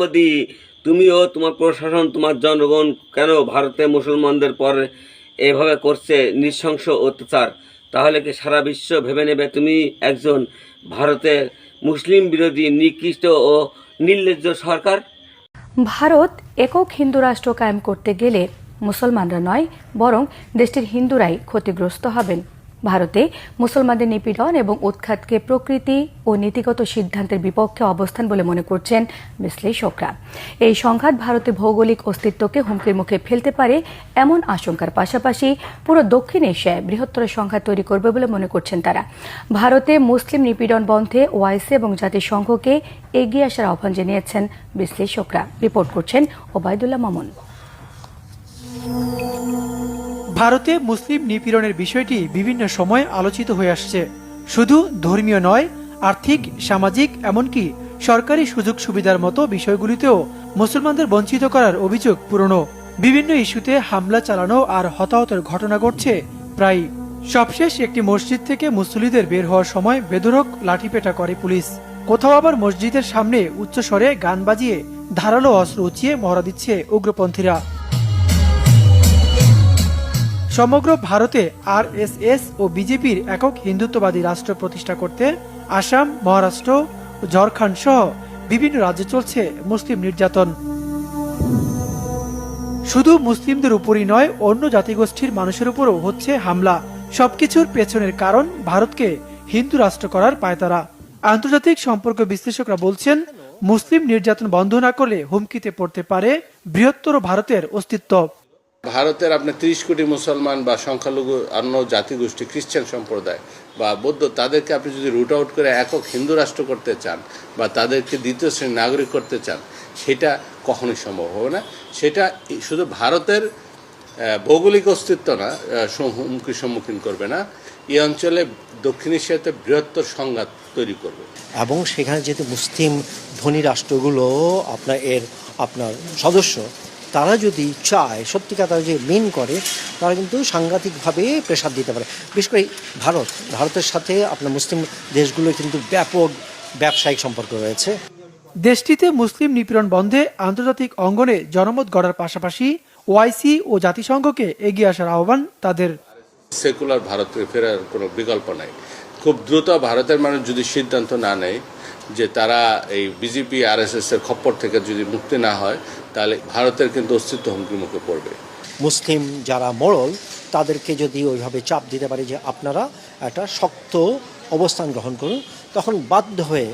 মোদি, তুমিও তোমার প্রশাসন তোমার জনগণ কেন ভারতে মুসলমানদের পর এভাবে করছে নৃশংস অত্যাচার? তাহলে কি সারা বিশ্ব ভেবে নেবে তুমি একজন ভারতের মুসলিম বিরোধী নিকৃষ্ট ও নির্লজ্জ সরকার? ভারত একক হিন্দু রাষ্ট্র কায়েম করতে গেলে মুসলমানরা নয়, বরং দেশটির হিন্দুরাই ক্ষতিগ্রস্ত হবেন। ভারতে মুসলমানদের নিপীড়ন এবং উৎখাতকে প্রকৃতি ও নীতিগত সিদ্ধান্তের বিপক্ষে অবস্থান বলে মনে করছেন বিশ্লেষকরা। এই সংঘাত ভারতের ভৌগোলিক অস্তিত্বকে হুমকির মুখে ফেলতে পারে এমন আশঙ্কার পাশাপাশি পুরো দক্ষিণ এশিয়ায় বৃহত্তর সংঘাত তৈরি করবে বলে মনে করছেন তারা। ভারতে মুসলিম নিপীড়ন বন্ধে ওআইসি এবং জাতিসংঘকে এগিয়ে আসার আহ্বান জানিয়েছেন বিশ্লেষকরা। রিপোর্ট করছেন ওবায়দুল্লাহ মামুন। ভারতে মুসলিম নিপীড়নের বিষয়টি বিভিন্ন সময় আলোচিত হয়ে আসছে। শুধু ধর্মীয় নয়, আর্থিক, সামাজিক, এমনকি সরকারি সুযোগ সুবিধার মতো বিষয়গুলিতেও মুসলমানদের বঞ্চিত করার অভিযোগ পুরনো। বিভিন্ন ইস্যুতে হামলা চালানো আর হতাহতের ঘটনা ঘটছে প্রায়। সবশেষ একটি মসজিদ থেকে মুসল্লিদের বের হওয়ার সময় বেধড়ক লাঠিপেটা করে পুলিশ। কোথাও আবার মসজিদের সামনে উচ্চস্বরে গান বাজিয়ে ধারালো অস্ত্র উঁচিয়ে মহড়া দিচ্ছে উগ্রপন্থীরা। সমগ্র ভারতে আরএসএস ও বিজেপির একক হিন্দুত্ববাদী রাষ্ট্র প্রতিষ্ঠা করতে আসাম, মহারাষ্ট্র ও ঝাড়খণ্ড সহ বিভিন্ন রাজ্যে চলছে মুসলিম নির্যাতন। শুধু মুসলিমদের উপরই নয়, অন্য জাতিগোষ্ঠীর মানুষের উপরও হচ্ছে হামলা। সবকিছুর পেছনের কারণ ভারতকে হিন্দু রাষ্ট্র করার পায়তারা। আন্তর্জাতিক সম্পর্ক বিশ্লেষকরা বলছেন, মুসলিম নির্যাতন বন্ধ না করলে হুমকিতে পড়তে পারে বৃহত্তর ভারতের অস্তিত্ব। ভারতের আপনার 30 কোটি মুসলমান বা সংখ্যালঘু অন্য জাতিগোষ্ঠী, খ্রিস্টান সম্প্রদায় বা বৌদ্ধ, তাদেরকে আপনি যদি রুট আউট করে একক হিন্দু রাষ্ট্র করতে চান বা তাদেরকে দ্বিতীয় শ্রেণীর নাগরিক করতে চান, সেটা কখনোই সম্ভব হবে না। সেটা শুধু ভারতের ভৌগোলিক অস্তিত্ব না, হুমকির সম্মুখীন করবে না, এই অঞ্চলে দক্ষিণ এশিয়াতে বৃহত্তর সংঘাত তৈরি করবে। এবং সেখানে যেহেতু মুসলিম ধনী রাষ্ট্রগুলো আপনার সদস্য, তারা যদি চায় সত্যিকার তারা যে মেন করে, তারা কিন্তু সাংঘাতিকভাবে প্রেসার দিতে পারে। বিশেষ করে ভারতের সাথে আপনার মুসলিম দেশগুলোর কিন্তু ব্যাপক ব্যবসায়িক সম্পর্ক রয়েছে। দেশটিতে মুসলিম নিপীড়ন বন্ধে আন্তর্জাতিক অঙ্গনে জনমত গড়ার পাশাপাশি ওআইসি ও জাতিসংঘকে এগিয়ে আসার আহ্বান তাদের। সেকুলার ভারতে ফেরার কোনো বিকল্প নাই। খুব দ্রুত ভারতের মানুষ যদি সিদ্ধান্ত না নেয় যে তারা এই বিজেপি আরএসএস এর খপ্পর থেকে যদি মুক্তি না হয়, তাহলে ভারতের কিন্তু অস্তিত্ব হুমকির মুখে পড়বে। মুসলিম যারা মোড়ল, তাদেরকে যদি ওইভাবে চাপ দিতে পারে যে আপনারা একটা শক্ত অবস্থান গ্রহণ করুন, তখন বাধ্য হয়ে